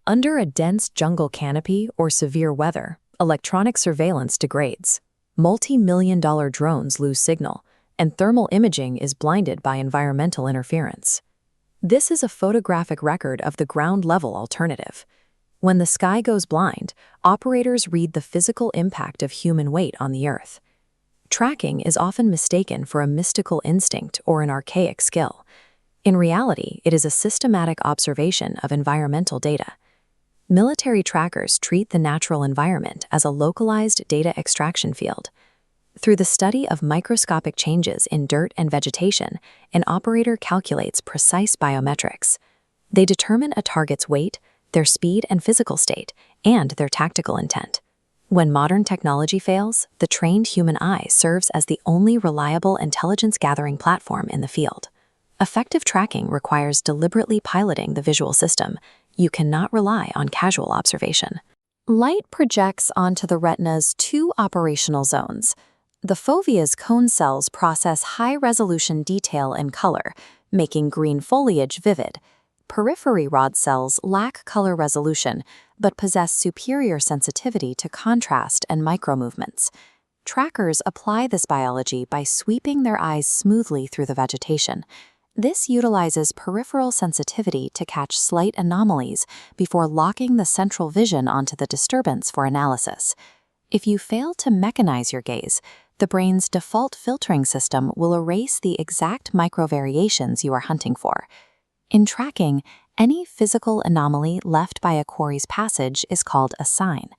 Under a dense jungle canopy or severe weather, electronic surveillance degrades. Multi-million-dollar drones lose signal, and thermal imaging is blinded by environmental interference. This is a photographic record of the ground-level alternative. When the sky goes blind, operators read the physical impact of human weight on the Earth. Tracking is often mistaken for a mystical instinct or an archaic skill. In reality, it is a systematic observation of environmental data. Military trackers treat the natural environment as a localized data extraction field. Through the study of microscopic changes in dirt and vegetation, an operator calculates precise biometrics. They determine a target's weight, their speed and physical state, and their tactical intent. When modern technology fails, the trained human eye serves as the only reliable intelligence-gathering platform in the field. Effective tracking requires deliberately piloting the visual system. You cannot rely on casual observation. Light projects onto the retina's two operational zones. The fovea's cone cells process high-resolution detail and color, making green foliage vivid. Periphery rod cells lack color resolution, but possess superior sensitivity to contrast and micromovements. Trackers apply this biology by sweeping their eyes smoothly through the vegetation. This utilizes peripheral sensitivity to catch slight anomalies before locking the central vision onto the disturbance for analysis. If you fail to mechanize your gaze, the brain's default filtering system will erase the exact microvariations you are hunting for. In tracking, any physical anomaly left by a quarry's passage is called a sign.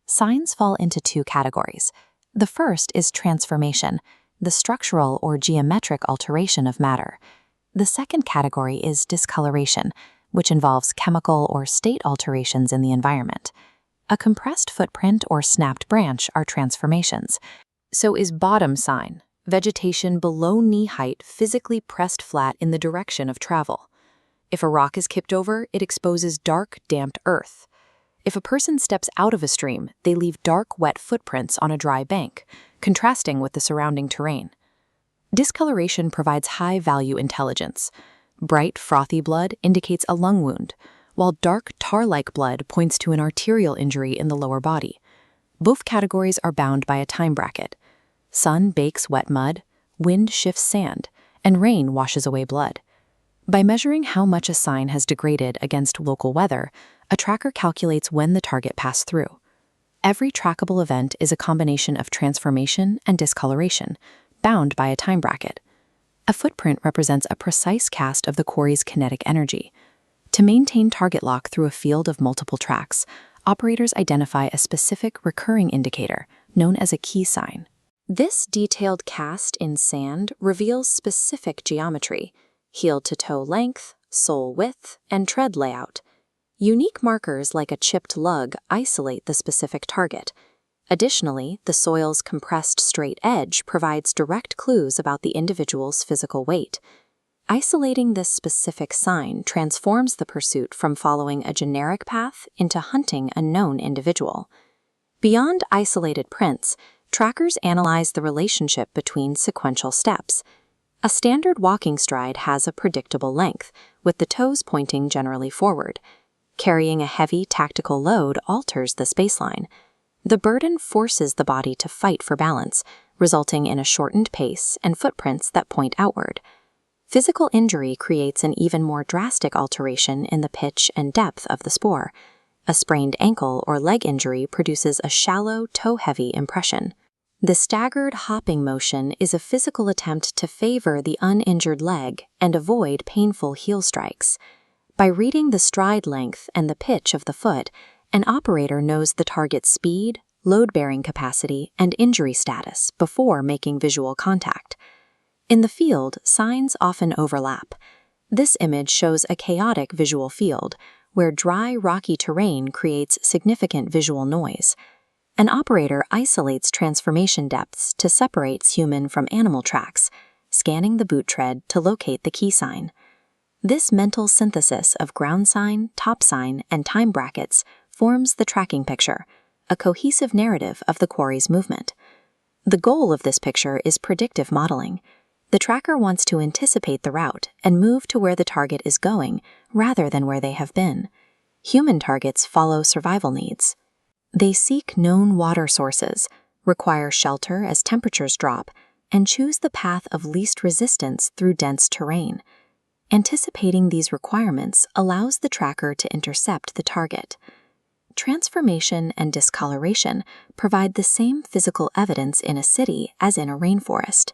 Signs fall into two categories. The first is transformation, the structural or geometric alteration of matter. The second category is discoloration, which involves chemical or state alterations in the environment. A compressed footprint or snapped branch are transformations. So is bottom sign, vegetation below knee height physically pressed flat in the direction of travel. If a rock is kipped over, it exposes dark, damped earth. If a person steps out of a stream, they leave dark, wet footprints on a dry bank, contrasting with the surrounding terrain. Discoloration provides high-value intelligence. Bright, frothy blood indicates a lung wound, while dark, tar-like blood points to an arterial injury in the lower body. Both categories are bound by a time bracket. Sun bakes wet mud, wind shifts sand, and rain washes away blood. By measuring how much a sign has degraded against local weather, a tracker calculates when the target passed through. Every trackable event is a combination of transformation and discoloration, bound by a time bracket. A footprint represents a precise cast of the quarry's kinetic energy. To maintain target lock through a field of multiple tracks, operators identify a specific recurring indicator, known as a key sign. This detailed cast in sand reveals specific geometry: heel-to-toe length, sole width, and tread layout. Unique markers like a chipped lug isolate the specific target. Additionally, the soil's compressed straight edge provides direct clues about the individual's physical weight. Isolating this specific sign transforms the pursuit from following a generic path into hunting a known individual. Beyond isolated prints, trackers analyze the relationship between sequential steps. A standard walking stride has a predictable length, with the toes pointing generally forward. Carrying a heavy tactical load alters this baseline. The burden forces the body to fight for balance, resulting in a shortened pace and footprints that point outward. Physical injury creates an even more drastic alteration in the pitch and depth of the spoor. A sprained ankle or leg injury produces a shallow, toe-heavy impression. The staggered hopping motion is a physical attempt to favor the uninjured leg and avoid painful heel strikes. By reading the stride length and the pitch of the foot, an operator knows the target's speed, load-bearing capacity, and injury status before making visual contact. In the field, signs often overlap. This image shows a chaotic visual field, where dry, rocky terrain creates significant visual noise. An operator isolates transformation depths to separate human from animal tracks, scanning the boot tread to locate the key sign. This mental synthesis of ground sign, top sign, and time brackets forms the tracking picture, a cohesive narrative of the quarry's movement. The goal of this picture is predictive modeling. The tracker wants to anticipate the route and move to where the target is going rather than where they have been. Human targets follow survival needs. They seek known water sources, require shelter as temperatures drop, and choose the path of least resistance through dense terrain. Anticipating these requirements allows the tracker to intercept the target. Transformation and discoloration provide the same physical evidence in a city as in a rainforest.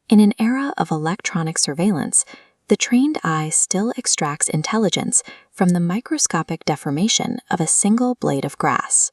In an era of electronic surveillance, the trained eye still extracts intelligence from the microscopic deformation of a single blade of grass.